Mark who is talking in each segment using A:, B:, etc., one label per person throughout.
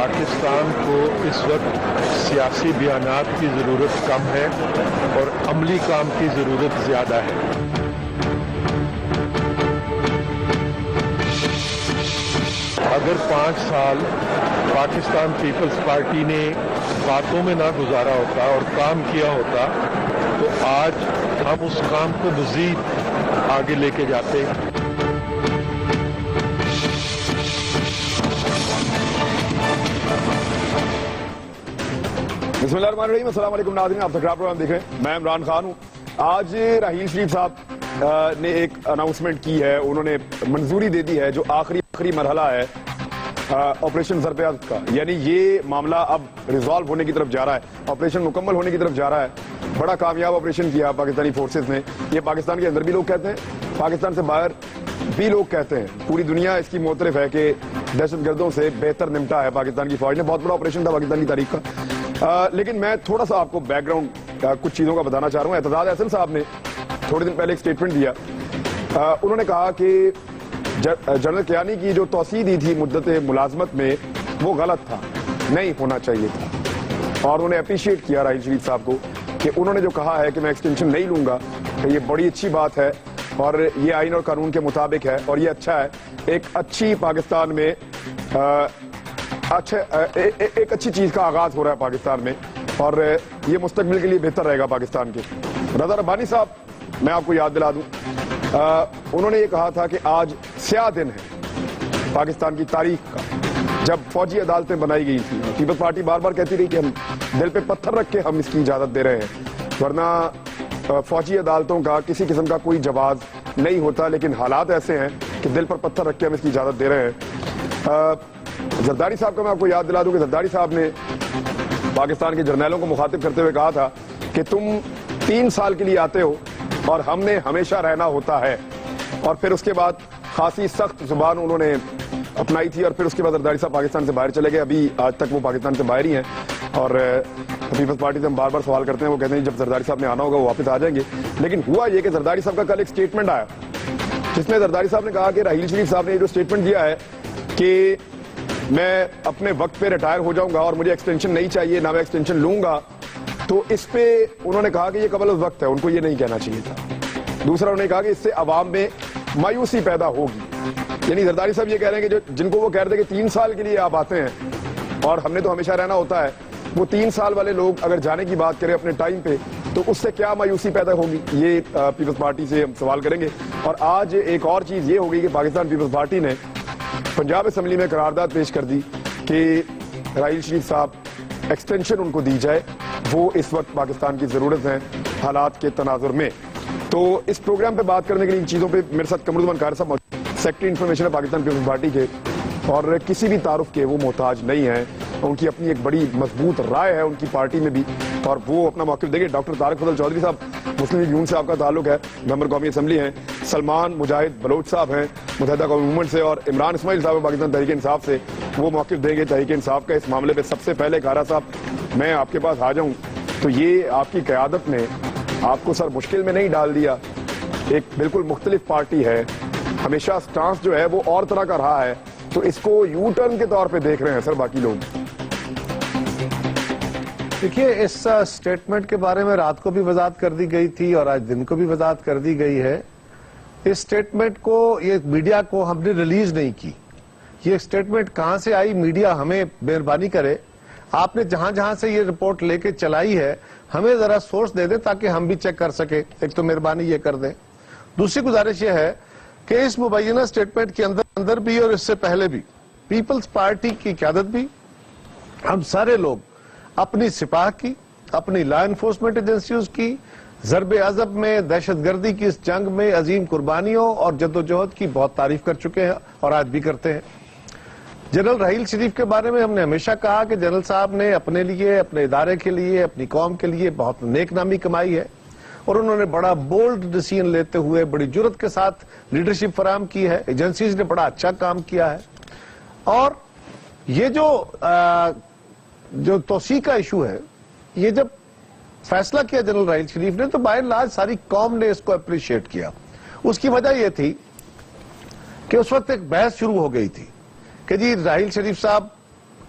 A: پاکستان کو اس وقت سیاسی بیانات کی ضرورت کم ہے اور عملی کام کی ضرورت زیادہ ہے۔ اگر 5 سال پاکستان پیپلز پارٹی نے باتوں میں نہ گزارا ہوتا اور کام کیا ہوتا تو آج ہم اس کام کو مزید آگے لے کے جاتے۔
B: بسم اللہ الرحمن الرحیم، السلام علیکم ناظرین، آپ تک پروگرام دیکھ رہے ہیں، میں عمران خان ہوں۔ آج راحیل شریف صاحب نے ایک اناؤنسمنٹ کی ہے، انہوں نے منظوری دے دی ہے جو آخری مرحلہ ہے آپریشن ضرب عضب کا، یعنی یہ معاملہ اب ریزالو ہونے کی طرف جا رہا ہے، آپریشن مکمل ہونے کی طرف جا رہا ہے۔ بڑا کامیاب آپریشن کیا پاکستانی فورسز نے، یہ پاکستان کے اندر بھی لوگ کہتے ہیں، پاکستان سے باہر بھی لوگ کہتے ہیں، پوری دنیا اس کی معترف ہے کہ دہشت گردوں سے بہتر نمٹا ہے پاکستان کی فوج نے۔ بہت بڑا آپریشن تھا پاکستان کی تاریخ کا۔ لیکن میں تھوڑا سا آپ کو بیک گراؤنڈ کچھ چیزوں کا بتانا چاہ رہا ہوں۔ اعتزاز احسن صاحب نے تھوڑے دن پہلے ایک سٹیٹمنٹ دیا، انہوں نے کہا کہ جنرل کیانی کی جو توسیع دی تھی مدت ملازمت میں وہ غلط تھا، نہیں ہونا چاہیے تھا، اور انہوں نے اپریشیٹ کیا راحیل شریف صاحب کو کہ انہوں نے جو کہا ہے کہ میں ایکسٹینشن نہیں لوں گا، کہ یہ بڑی اچھی بات ہے اور یہ آئین اور قانون کے مطابق ہے اور یہ اچھا ہے، ایک اچھی پاکستان میں ایک اچھی چیز کا آغاز ہو رہا ہے پاکستان میں، اور یہ مستقبل کے لیے بہتر رہے گا پاکستان کے۔ رضا ربانی صاحب میں آپ کو یاد دلا دوں، انہوں نے یہ کہا تھا کہ آج سیاہ دن ہے پاکستان کی تاریخ کا، جب فوجی عدالتیں بنائی گئی تھیں۔ پیپلز پارٹی بار بار کہتی رہی کہ ہم دل پہ پتھر رکھ کے ہم اس کی اجازت دے رہے ہیں، ورنہ فوجی عدالتوں کا کسی قسم کا کوئی جواز نہیں ہوتا، لیکن حالات ایسے ہیں کہ دل پر پتھر رکھ کے ہم اس کی اجازت دے رہے ہیں۔ زرداری صاحب کا میں آپ کو یاد دلا دوں کہ زرداری صاحب نے پاکستان کے جرنیلوں کو مخاطب کرتے ہوئے کہا تھا کہ تم 3 سال کے لیے آتے ہو اور ہم نے ہمیشہ رہنا ہوتا ہے، اور پھر اس کے بعد خاصی سخت زبان انہوں نے اپنائی تھی، اور پھر اس کے بعد زرداری صاحب پاکستان سے باہر چلے گئے۔ ابھی آج تک وہ پاکستان سے باہر ہی ہیں، اور پیپلز پارٹی سے ہم بار بار سوال کرتے ہیں، وہ کہتے ہیں جب زرداری صاحب نے آنا ہوگا وہ واپس آ جائیں گے۔ لیکن ہوا یہ کہ زرداری صاحب کا کل ایک سٹیٹمنٹ آیا جس میں زرداری صاحب نے کہا کہ راحیل شریف صاحب نے جو سٹیٹمنٹ دیا ہے کہ میں اپنے وقت پہ ریٹائر ہو جاؤں گا اور مجھے ایکسٹینشن نہیں چاہیے، نہ میں ایکسٹینشن لوں گا، تو اس پہ انہوں نے کہا کہ یہ قبل الوقت ہے، ان کو یہ نہیں کہنا چاہیے تھا۔ دوسرا انہوں نے کہا کہ اس سے عوام میں مایوسی پیدا ہوگی، یعنی زرداری صاحب یہ کہہ رہے ہیں کہ جن کو وہ کہہ رہے تھے کہ 3 سال کے لیے آپ آتے ہیں اور ہم نے تو ہمیشہ رہنا ہوتا ہے، وہ 3 سال والے لوگ اگر جانے کی بات کریں اپنے ٹائم پہ تو اس سے کیا مایوسی پیدا ہوگی، یہ پیپلز پارٹی سے ہم سوال کریں گے۔ اور آج ایک اور چیز یہ ہوگی کہ پاکستان پیپلز پارٹی نے پنجاب اسمبلی میں قرارداد پیش کر دی کہ راحیل شریف صاحب ایکسٹینشن ان کو دی جائے، وہ اس وقت پاکستان کی ضرورت ہے حالات کے تناظر میں۔ تو اس پروگرام پہ بات کرنے کے لیے ان چیزوں پہ میرے ساتھ قمرالزمان قاہر صاحب موجود، سیکرٹری انفارمیشن ہے پاکستان پیپلز پارٹی کے، اور کسی بھی تعارف کے وہ محتاج نہیں ہیں، ان کی اپنی ایک بڑی مضبوط رائے ہے ان کی پارٹی میں بھی، اور وہ اپنا موقف دیں گے۔ ڈاکٹر طارق فضل چودھری صاحب مسلم لیگ یون سے آپ کا تعلق ہے، ممبر قومی اسمبلی ہیں، سلمان مجاہد بلوچ صاحب ہیں متحدہ قومی موومنٹ سے، اور عمران اسماعیل صاحب پاکستان تحریک انصاف سے، وہ موقف دیں گے تحریک انصاف کا اس معاملے پہ۔ سب سے پہلے قاہرہ صاحب میں آپ کے پاس آ جاؤں تو یہ آپ کی قیادت نے آپ کو سر مشکل میں نہیں ڈال دیا؟ ایک بالکل مختلف پارٹی ہے، ہمیشہ سٹانس جو ہے وہ اور طرح کا رہا ہے، تو اس کو یو ٹرن کے طور پہ دیکھ رہے ہیں سر باقی لوگ؟
C: دیکھیے، اس سٹیٹمنٹ کے بارے میں رات کو بھی وضاحت کر دی گئی تھی اور آج دن کو بھی وضاحت کر دی گئی ہے۔ اس سٹیٹمنٹ کو یہ میڈیا کو ہم نے ریلیز نہیں کی، یہ سٹیٹمنٹ کہاں سے آئی، میڈیا ہمیں مہربانی کرے، آپ نے جہاں جہاں سے یہ رپورٹ لے کے چلائی ہے ہمیں ذرا سورس دے دیں تاکہ ہم بھی چیک کر سکیں، ایک تو مہربانی یہ کر دیں۔ دوسری گزارش یہ ہے کہ اس مبینہ سٹیٹمنٹ کے اندر بھی اور اس سے پہلے بھی پیپلز پارٹی کی قیادت بھی، ہم سارے لوگ اپنی سپاہ کی، اپنی لا انفورسمنٹ ایجنسیز کی ضرب عضب میں، دہشت گردی کی اس جنگ میں عظیم قربانیوں اور جدوجہد کی بہت تعریف کر چکے ہیں اور آج بھی کرتے ہیں۔ جنرل راحیل شریف کے بارے میں ہم نے ہمیشہ کہا کہ جنرل صاحب نے اپنے لیے، اپنے ادارے کے لیے، اپنی قوم کے لیے بہت نیک نامی کمائی ہے، اور انہوں نے بڑا بولڈ ڈیسیژن لیتے ہوئے بڑی جرات کے ساتھ لیڈرشپ فراہم کی ہے، ایجنسیز نے بڑا اچھا کام کیا ہے۔ اور یہ جو توسیع کا ایشو ہے، یہ جب فیصلہ کیا جنرل راحیل شریف نے تو بائی اینڈ لارج ساری قوم نے اس کو اپریشیٹ کیا۔ اس کی وجہ یہ تھی کہ اس وقت ایک بحث شروع ہو گئی تھی کہ جی راحیل شریف صاحب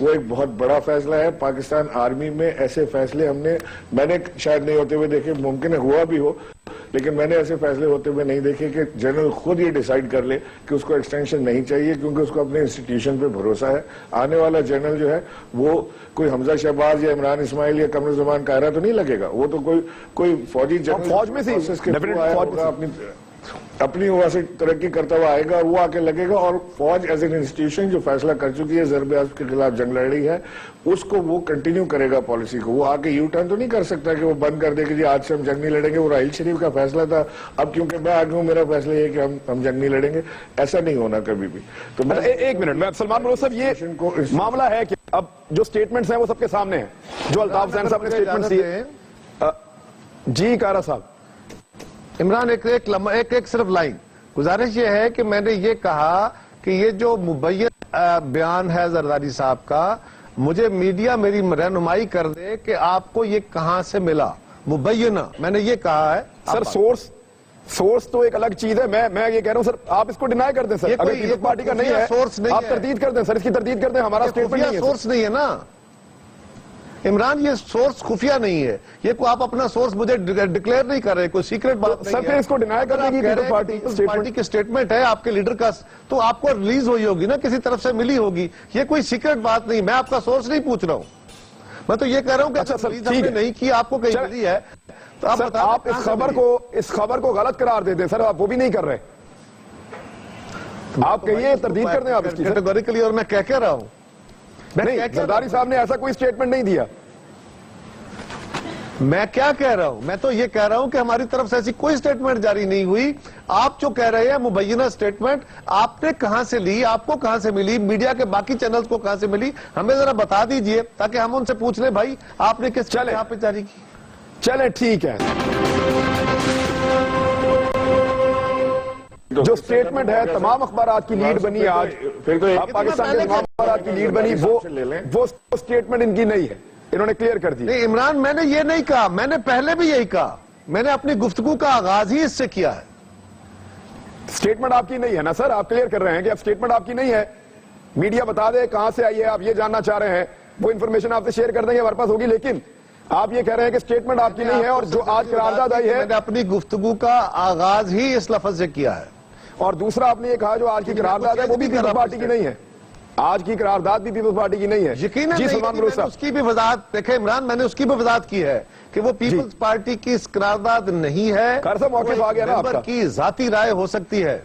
A: وہ ایک بہت بڑا فیصلہ ہے. پاکستان آرمی میں ایسے فیصلے میں نے شاید نہیں ہوتے ہوئے دیکھے, ممکن ہے ہوا بھی ہو, لیکن میں نے ایسے فیصلے ہوتے ہوئے نہیں دیکھے کہ جنرل خود یہ ڈیسائیڈ کر لے کہ اس کو ایکسٹینشن نہیں چاہیے, کیونکہ اس کو اپنے انسٹیٹیوشن پہ بھروسہ ہے. آنے والا جنرل جو ہے وہ کوئی حمزہ شہباز یا عمران اسماعیل یا قمر زمان قاہرہ تو نہیں لگے گا, وہ تو کوئی فوجی جنرل
B: فوج میں سے
A: اپنی ہوا سے ترقی کرتا ہوا آئے گا, اور وہ آ کے لگے گا. اور فوج ایز این انسٹیٹیوشن جو فیصلہ کر چکی ہے ضرب عضب کے خلاف جنگ لڑ رہی ہے, اس کو وہ کنٹینیو کرے گا پالیسی کو. وہ آ کے یو ٹرن تو نہیں کر سکتا کہ وہ بند کر دے کہ جی آج سے ہم جنگ نہیں لڑیں گے, وہ راحیل شریف کا فیصلہ تھا, اب کیونکہ میں آگے ہوں میرا فیصلہ یہ ہے کہ ہم جنگ نہیں لڑیں گے. ایسا نہیں ہونا کبھی بھی. تو
B: ایک منٹ میں سلمان ملوک صاحب, یہ معاملہ ہے کہ اب جو سٹیٹمنٹس ہیں وہ سب کے سامنے ہیں, جو الطاف حسین صاحب نے سٹیٹمنٹس دیے. جی قاہرہ صاحب.
C: عمران ایک صرف لائن گزارش یہ ہے کہ میں نے یہ کہا کہ یہ جو مبین بیان ہے زرداری صاحب کا, مجھے میڈیا میری رہنمائی کر دے کہ آپ کو یہ کہاں سے ملا مبینہ. میں نے یہ کہا ہے
B: سر, سورس تو ایک الگ چیز ہے. میں یہ کہہ رہا ہوں سر, آپ اس کو ڈینائی کر دیں سر. اگر پیپلز پارٹی کا نہیں ہے
C: سورس نہیں,
B: آپ تردید کر دیں سر, اس کی تردید کر دیں. ہمارا اسٹیٹمنٹ نہیں ہے,
C: سورس نہیں ہے نا عمران, یہ سورس خفیہ نہیں ہے. یہ کوئی آپ اپنا سورس مجھے ڈکلیئر نہیں کر رہے, کوئی سیکرٹ بات نہیں ہے.
B: سر پھر اس کو ڈینائی کر دیں گی پیپلز
C: پارٹی کی اسٹیٹمنٹ ہے آپ کے لیڈر کا, تو آپ کو ریلیز ہوئی ہوگی نا, کسی طرف سے ملی ہوگی. یہ کوئی سیکرٹ بات نہیں, میں آپ کا سورس نہیں پوچھ رہا ہوں. میں تو یہ کہہ رہا ہوں کہ ریلیز ہم نے نہیں کی, آپ کو کہیں ملی ہے تو
B: آپ اس خبر کو غلط قرار دے دیں سر. آپ وہ بھی نہیں کر رہے, آپ کہیے تردید کر دیں آپ اس کی
C: کیٹیگوریکلی. اور میں کہہ رہا ہوں
B: نہیں, زرداری صاحب نے ایسا کوئی اسٹیٹمنٹ نہیں دیا.
C: میں کیا کہہ رہا ہوں, میں تو یہ کہہ رہا ہوں کہ ہماری طرف سے ایسی کوئی اسٹیٹمنٹ جاری نہیں ہوئی. آپ جو کہہ رہے ہیں مبینہ اسٹیٹمنٹ, آپ نے کہاں سے لی, آپ کو کہاں سے ملی, میڈیا کے باقی چینلز کو کہاں سے ملی, ہمیں ذرا بتا دیجئے تاکہ ہم ان سے پوچھ لیں بھائی آپ نے کس یہاں پہ جاری کی.
B: چلیں ٹھیک ہے. جو اسٹیٹمنٹ ہے تمام اخبارات کی لیڈ بنی آج, پاکستان کے تمام اخبارات کی لیڈ بنی, وہ اسٹیٹمنٹ ان کی نہیں ہے, انہوں نے کلیئر کر دی.
C: نہیں عمران, میں نے یہ نہیں کہا, میں نے پہلے بھی یہی کہا, میں نے اپنی گفتگو کا آغاز ہی اس سے کیا ہے.
B: اسٹیٹمنٹ آپ کی نہیں ہے نا سر, آپ کلیئر کر رہے ہیں کہ اب اسٹیٹمنٹ آپ کی نہیں ہے. میڈیا بتا دے کہاں سے آئی ہے, آپ یہ جاننا چاہ رہے ہیں, وہ انفارمیشن آپ سے شیئر کر دیں گے, ہمارے پاس ہوگی. لیکن آپ یہ کہہ رہے ہیں کہ اسٹیٹمنٹ آپ کی نہیں ہے, اور جو آج قرارداد آئی ہے
C: میں نے اپنی گفتگو کا آغاز ہی اس لفظ سے کیا ہے.
B: اور دوسرا آپ نے یہ کہا جو آج کی قرارداد ہے وہ بھی پیپلز پارٹی کی نہیں ہے, آج کی قرارداد بھی پیپلز پارٹی کی نہیں ہے.
C: یقیناً
B: جی سلمان ملوک صاحب,
C: اس کی بھی وضاحت دیکھیں عمران, میں نے اس کی بھی وضاحت کی ہے کہ وہ پیپلز پارٹی کی اس قرارداد نہیں ہے.
B: قاہرہ صاحب موقف آ گیا نا آپ کا,
C: کی ذاتی رائے ہو سکتی ہے.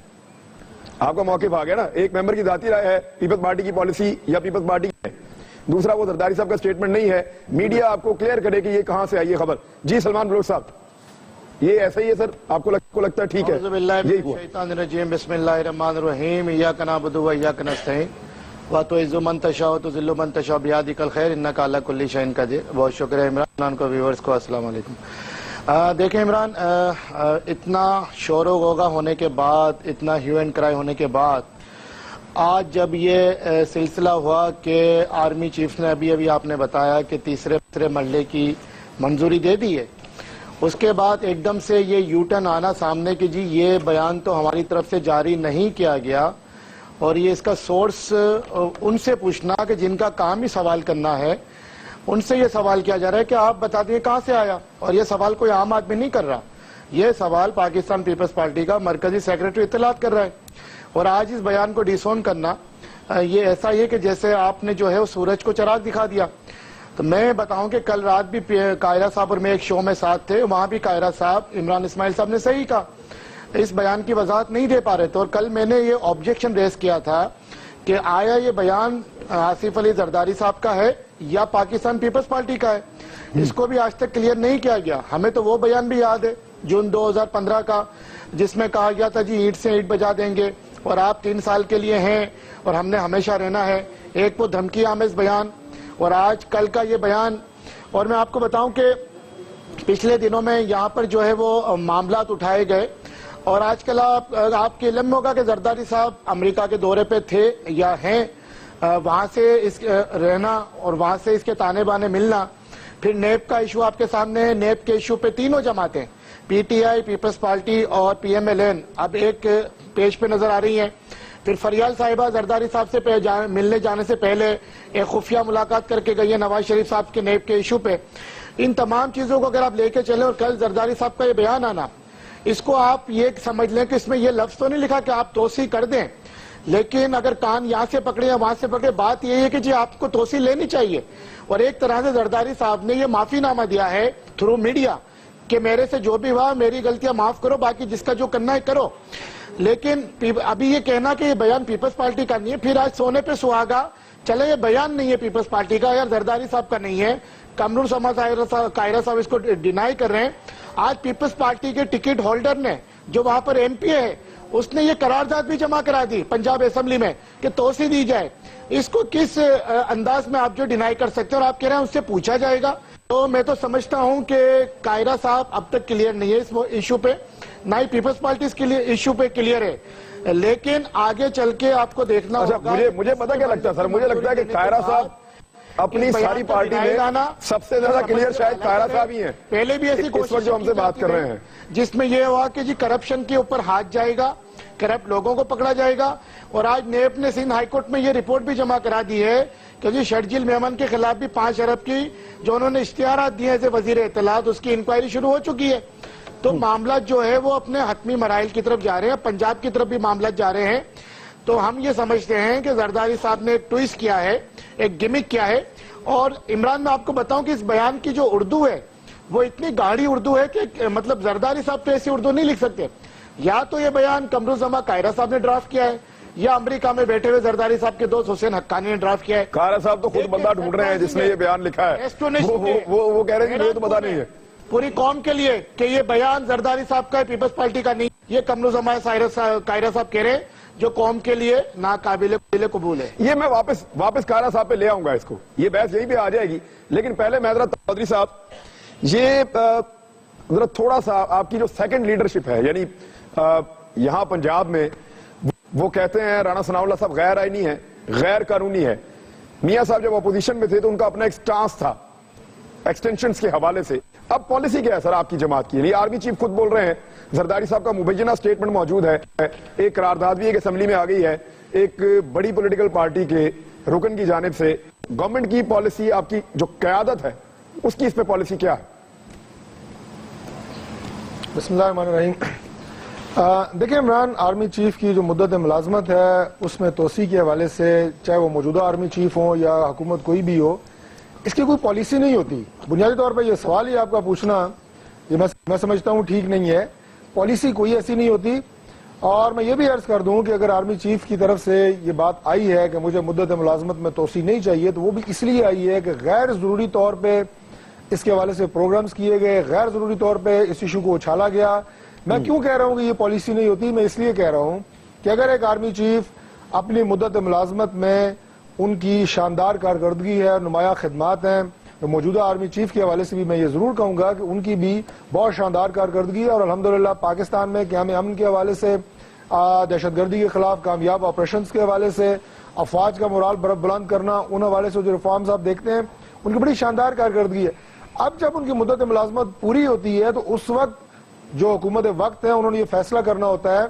B: آپ کا موقف آ گیا نا, ایک ممبر کی ذاتی رائے ہے پیپلز پارٹی کی پالیسی یا پیپلز پارٹی کی ہے, دوسرا وہ زرداری صاحب کا اسٹیٹمنٹ نہیں ہے. میڈیا آپ کو کلیئر کرے کہ یہ کہاں سے آئی ہے خبر. جی سلمان ملوک صاحب, یہ ایسا ہی ہے سر, آپ کو لگتا ہے ٹھیک ہے یہی ہوا.
D: بسم اللہ الرحمن الرحیم. ایاک نعبد و ایاک نستعین وتعز من تشاء وتذل من تشاء بیدک الخیر انک علی کل شیء قدیر. بہت شکریہ عمران کو, ویورز کو السلام علیکم. دیکھیں عمران, اتنا شور و غوغا ہونے کے بعد, اتنا ہیو اینڈ کرائی ہونے کے بعد, آج جب یہ سلسلہ ہوا کہ آرمی چیف نے ابھی آپ نے بتایا کہ تیسرے مرحلے کی منظوری دے دی ہے, اس کے بعد ایک دم سے یہ یو ٹرن آنا سامنے کہ جی یہ بیان تو ہماری طرف سے جاری نہیں کیا گیا, اور یہ اس کا سورس ان سے پوچھنا کہ جن کا کام ہی سوال کرنا ہے, ان سے یہ سوال کیا جا رہا ہے کہ آپ بتا دیں کہاں سے آیا. اور یہ سوال کوئی عام آدمی نہیں کر رہا, یہ سوال پاکستان پیپلز پارٹی کا مرکزی سیکریٹری اطلاعات کر رہا ہے. اور آج اس بیان کو ڈیسون کرنا یہ ایسا ہی ہے کہ جیسے آپ نے جو ہے وہ سورج کو چراغ دکھا دیا. تو میں بتاؤں کہ کل رات بھی قاہرہ صاحب اور میں ایک شو میں ساتھ تھے, وہاں بھی قاہرہ صاحب عمران اسماعیل صاحب نے صحیح کہا, اس بیان کی وضاحت نہیں دے پا رہے تھے. اور کل میں نے یہ آبجیکشن ریز کیا تھا کہ آیا یہ بیان آصف علی زرداری صاحب کا ہے یا پاکستان پیپلز پارٹی کا ہے, اس کو بھی آج تک کلیئر نہیں کیا گیا. ہمیں تو وہ بیان بھی یاد ہے جون 2015 کا, جس میں کہا گیا تھا جی اینٹ سے اینٹ بجا دیں گے اور آپ 3 سال کے لیے ہیں اور ہم نے ہمیشہ رہنا ہے. ایک وہ دھمکی آمیز بیان, اور آج کل کا یہ بیان. اور میں آپ کو بتاؤں کہ پچھلے دنوں میں یہاں پر جو ہے وہ معاملات اٹھائے گئے, اور آج کل آپ کے علم ہوگا کہ زرداری صاحب امریکہ کے دورے پہ تھے یا ہیں, وہاں سے اس رہنا اور وہاں سے اس کے تانے بانے ملنا. پھر نیب کا ایشو آپ کے سامنے ہے, نیب کے ایشو پہ تینوں جماعتیں, پی ٹی آئی, پیپلز پارٹی اور پی ایم ایل این, اب ایک پیج پہ نظر آ رہی ہیں. پھر فریال صاحبہ زرداری صاحب سے ملنے جانے سے پہلے ایک خفیہ ملاقات کر کے گئی ہے نواز شریف صاحب کے نیب کے ایشو پہ. ان تمام چیزوں کو اگر آپ لے کے چلیں اور کل زرداری صاحب کا یہ بیان آنا, اس کو آپ یہ سمجھ لیں کہ اس میں یہ لفظ تو نہیں لکھا کہ آپ توسیع کر دیں, لیکن اگر کان یہاں سے پکڑے یا وہاں سے پکڑے, بات یہ ہے کہ جی آپ کو توسیع لینی چاہیے. اور ایک طرح سے زرداری صاحب نے یہ معافی نامہ دیا ہے تھرو میڈیا کہ میرے سے جو بھی ہوا میری غلطیاں معاف کرو, باقی جس کا جو کرنا ہے کرو. لیکن ابھی یہ کہنا کہ یہ بیان پیپلز پارٹی کا نہیں ہے, پھر آج سونے پہ سہاگا چلے یہ بیان نہیں ہے پیپلز پارٹی کا, یار زرداری صاحب کا نہیں ہے, کمرور سما قاہرہ صاحب اس کو ڈینائی کر رہے ہیں. آج پیپلز پارٹی کے ٹکٹ ہولڈر نے جو وہاں پر ایم پی ہے اس نے یہ قرارداد بھی جمع کرا دی پنجاب اسمبلی میں کہ توسیع دی جائے. اس کو کس انداز میں آپ جو ڈینائی کر سکتے ہیں, اور آپ کہہ رہے ہیں اس سے پوچھا جائے گا. تو میں تو سمجھتا ہوں کہ قاہرہ صاحب اب تک کلیئر نہیں ہے اس ایشو پہ, نہ ہی پیپلز پارٹی اس ایشو پہ کلیئر ہے, لیکن آگے چل کے آپ کو دیکھنا ہوگا.
B: مجھے پتا کیا لگتا ہے سر, مجھے لگتا ہے کہ قاہرہ صاحب اپنی ساری پارٹی میں سب سے زیادہ کلیئر شاید قاہرہ صاحب ہی ہیں.
D: پہلے بھی ایسی کوشش
B: جو ہم سے بات کر رہے ہیں
D: جس میں یہ ہوا کہ جی کرپشن کے اوپر ہاتھ جائے گا, کرپٹ لوگوں کو پکڑا جائے گا. اور آج نیب نے سندھ ہائی کورٹ میں یہ رپورٹ بھی جمع کرا دی ہے کہ جی شرجیل میمن کے خلاف بھی 5 ارب کی جو انہوں نے اشتہارات دیے ایز وزیر اطلاعات, اس کی انکوائری شروع ہو چکی ہے. تو معاملات جو ہے وہ اپنے حتمی مراحل کی طرف جا رہے ہیں, پنجاب کی طرف بھی معاملات جا رہے ہیں. تو ہم یہ سمجھتے ہیں کہ زرداری صاحب نے ایک ٹوئسٹ کیا ہے, ایک گمک کیا ہے. اور عمران میں آپ کو بتاؤں کہ اس بیان کی جو اردو ہے وہ اتنی گاڑی اردو ہے کہ مطلب زرداری صاحب تو ایسی اردو نہیں لکھ سکتے. یا تو یہ بیان قمر الزما قاہرہ صاحب نے ڈرافٹ کیا ہے, یا امریکہ میں بیٹھے ہوئے زرداری صاحب کے دوست حسین حقانی نے ڈرافٹ کیا ہے.
B: قاہرہ صاحب تو خود بندہ ڈھونڈ رہے ہیں جس نے یہ بیان لکھا ہے, وہ کہہ رہے ہیں کہ مجھے تو پتا نہیں ہے
D: پوری قوم کے لیے کہ یہ بیان زرداری صاحب کا ہے, پیپلز پارٹی کا نہیں. یہ قمر الزما قاہرہ صاحب کہہ رہے ہیں جو قوم کے لیے ناقابل قبول ہے.
B: یہ میں واپس قاہرہ صاحب پہ لے آؤں گا اس کو, یہ بحث یہی پہ آ جائے گی. لیکن پہلے میں حضرت چودھری صاحب, یہ ذرا تھوڑا سا آپ کی جو سیکنڈ لیڈرشپ ہے, یعنی یہاں پنجاب میں وہ کہتے ہیں رانا ثناء اللہ صاحب غیر آئینی ہے, غیر قانونی ہے. میاں صاحب جب اپوزیشن میں تھے تو ان کا اپنا ایک سٹانس تھا ایکسٹینشنز کے حوالے سے. اب پالیسی کیا ہے سر آپ کی جماعت کی؟ آرمی چیف خود بول رہے ہیں, زرداری صاحب کا مبینہ سٹیٹمنٹ موجود ہے, ایک قرارداد بھی ایک اسمبلی میں آ گئی ہے ایک بڑی پولیٹیکل پارٹی کے رکن کی جانب سے. گورنمنٹ کی پالیسی, آپ کی جو قیادت ہے اس کی اس پہ پالیسی کیا ہے؟
E: بسم اللہ الرحمن الرحیم. دیکھیں عمران, آرمی چیف کی جو مدت ملازمت ہے اس میں توسیع کے حوالے سے, چاہے وہ موجودہ آرمی چیف ہوں یا حکومت کوئی بھی ہو, اس کی کوئی پالیسی نہیں ہوتی. بنیادی طور پر یہ سوال ہی آپ کا پوچھنا, یہ میں سمجھتا ہوں ٹھیک نہیں ہے. پالیسی کوئی ایسی نہیں ہوتی. اور میں یہ بھی عرض کر دوں کہ اگر آرمی چیف کی طرف سے یہ بات آئی ہے کہ مجھے مدت ملازمت میں توسیع نہیں چاہیے, تو وہ بھی اس لیے آئی ہے کہ غیر ضروری طور پہ اس کے حوالے سے پروگرامز کیے گئے, غیر ضروری طور پہ اس ایشو کو اچھالا گیا. میں کیوں کہہ رہا ہوں کہ یہ پالیسی نہیں ہوتی؟ میں اس لیے کہہ رہا ہوں کہ اگر ایک آرمی چیف اپنی مدت ملازمت میں ان کی شاندار کارکردگی ہے, نمایاں خدمات ہیں, تو موجودہ آرمی چیف کے حوالے سے بھی میں یہ ضرور کہوں گا کہ ان کی بھی بہت شاندار کارکردگی ہے. اور الحمدللہ پاکستان میں قیام امن کے حوالے سے, دہشت گردی کے خلاف کامیاب آپریشنز کے حوالے سے, افواج کا مورال بلند کرنا, ان حوالے سے جو ریفارمز آپ دیکھتے ہیں ان کی بڑی شاندار کارکردگی ہے. اب جب ان کی مدت ملازمت پوری ہوتی ہے تو اس وقت جو حکومت وقت ہے انہوں نے یہ فیصلہ کرنا ہوتا ہے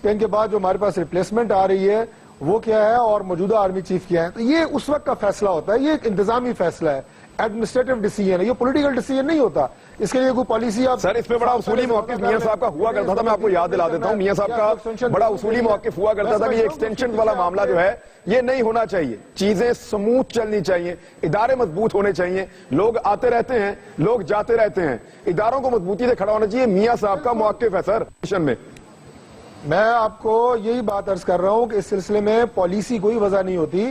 E: کہ ان کے بعد جو ہمارے پاس ریپلیسمنٹ آ رہی ہے وہ کیا ہے اور موجودہ آرمی چیف کیا ہے. تو یہ اس وقت کا فیصلہ ہوتا ہے, یہ ایک انتظامی فیصلہ ہے, ایڈمنسٹریٹو ڈیسیژن ہے, یہ پولیٹیکل ڈیسیژن نہیں ہوتا. اس کے لیے کوئی پالیسی آپ
B: سر, اس پہ بڑا اصولی موقف میاں صاحب کا ہوا کرتا تھا. میں آپ کو یاد دلا دیتا ہوں, میاں صاحب کا بڑا اصولی موقف ہوا کرتا تھا کہ یہ ایکسٹینشن والا معاملہ جو ہے یہ نہیں ہونا چاہیے, چیزیں سموتھ چلنی چاہیے, ادارے مضبوط ہونے چاہیے, لوگ آتے رہتے ہیں, لوگ جاتے رہتے ہیں, اداروں کو مضبوطی سے کھڑا ہونا چاہیے. میاں صاحب کا موقف ہے سر
E: میں آپ کو یہی بات عرض کر رہا ہوں کہ اس سلسلے میں پالیسی کوئی وضع نہیں ہوتی,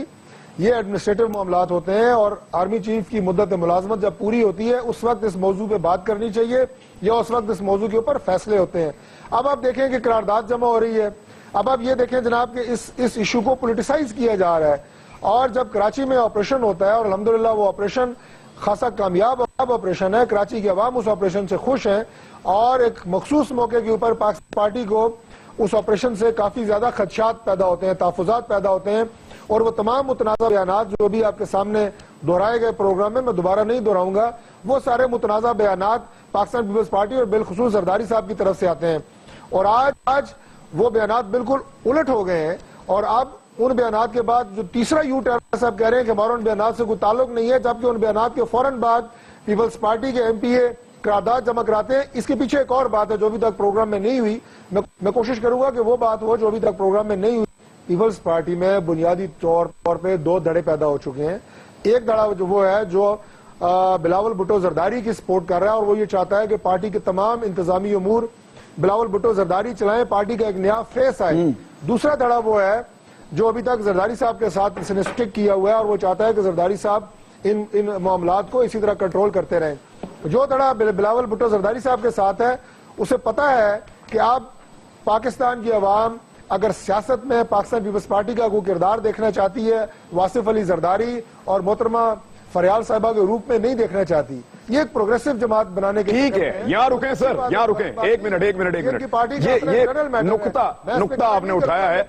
E: یہ ایڈمنسٹریٹو معاملات ہوتے ہیں. اور آرمی چیف کی مدت ملازمت جب پوری ہوتی ہے اس وقت اس موضوع پہ بات کرنی چاہیے, یا اس وقت اس موضوع کے اوپر فیصلے ہوتے ہیں. اب آپ دیکھیں کہ قرارداد جمع ہو رہی ہے, اب آپ یہ دیکھیں جناب کہ اس ایشو کو پولیٹیسائز کیا جا رہا ہے. اور جب کراچی میں آپریشن ہوتا ہے, اور الحمدللہ وہ آپریشن خاصا کامیاب آپریشن ہے, کراچی کے عوام اس آپریشن سے خوش ہیں, اور ایک مخصوص موقع کے اوپر پاکستان پارٹی کو اس آپریشن سے کافی زیادہ خدشات پیدا ہوتے ہیں, تحفظات پیدا ہوتے ہیں. اور وہ تمام متنازع بیانات جو بھی آپ کے سامنے دہرائے گئے پروگرام میں, میں دوبارہ نہیں دہراؤں گا, وہ سارے متنازع بیانات پاکستان پیپلز پارٹی اور بالخصوص زرداری صاحب کی طرف سے آتے ہیں. اور آج وہ بیانات بالکل الٹ ہو گئے ہیں, اور اب ان بیانات کے بعد جو تیسرا یو ٹرن صاحب کہہ رہے ہیں کہ ہمارا ان بیانات سے کوئی تعلق نہیں ہے، جبکہ ان بیانات کے فوراً بعد پیپلز پارٹی کے MP قرارداد جمع کراتے ہیں. اس کے پیچھے ایک اور بات ہے جو ابھی تک پروگرام میں نہیں ہوئی، میں کوشش کروں گا کہ وہ بات ہو جو ابھی تک پروگرام میں نہیں ہوئی. پیپلز پارٹی میں بنیادی طور پہ دو دھڑے پیدا ہو چکے ہیں. ایک دھڑا جو وہ ہے جو بلاول بھٹو زرداری کی سپورٹ کر رہا ہے، اور وہ یہ چاہتا ہے کہ پارٹی کے تمام انتظامی امور بلاول بھٹو زرداری چلائیں، پارٹی کا ایک نیا فیس آئے. دوسرا دھڑا وہ ہے جو ابھی تک زرداری صاحب کے ساتھ اس نے سٹک کیا ہوا ہے، اور وہ چاہتا ہے کہ زرداری صاحب ان معاملات کو اسی طرح کنٹرول کرتے رہیں. جو دھڑا بلاول بھٹو زرداری صاحب کے ساتھ ہے، اسے پتا ہے کہ اب پاکستان کی عوام اگر سیاست میں پاکستان پیپلز پارٹی کا کوئی کردار دیکھنا چاہتی ہے، واصف علی زرداری اور محترمہ فریال صاحبہ کے روپ میں نہیں دیکھنا چاہتی. یہ ایک پروگریسو جماعت بنانے کے
B: ٹھیک ہے، یہاں رکیں سر، یہاں رکیں، ایک منٹ. یہ نقطہ آپ نے اٹھایا ہے،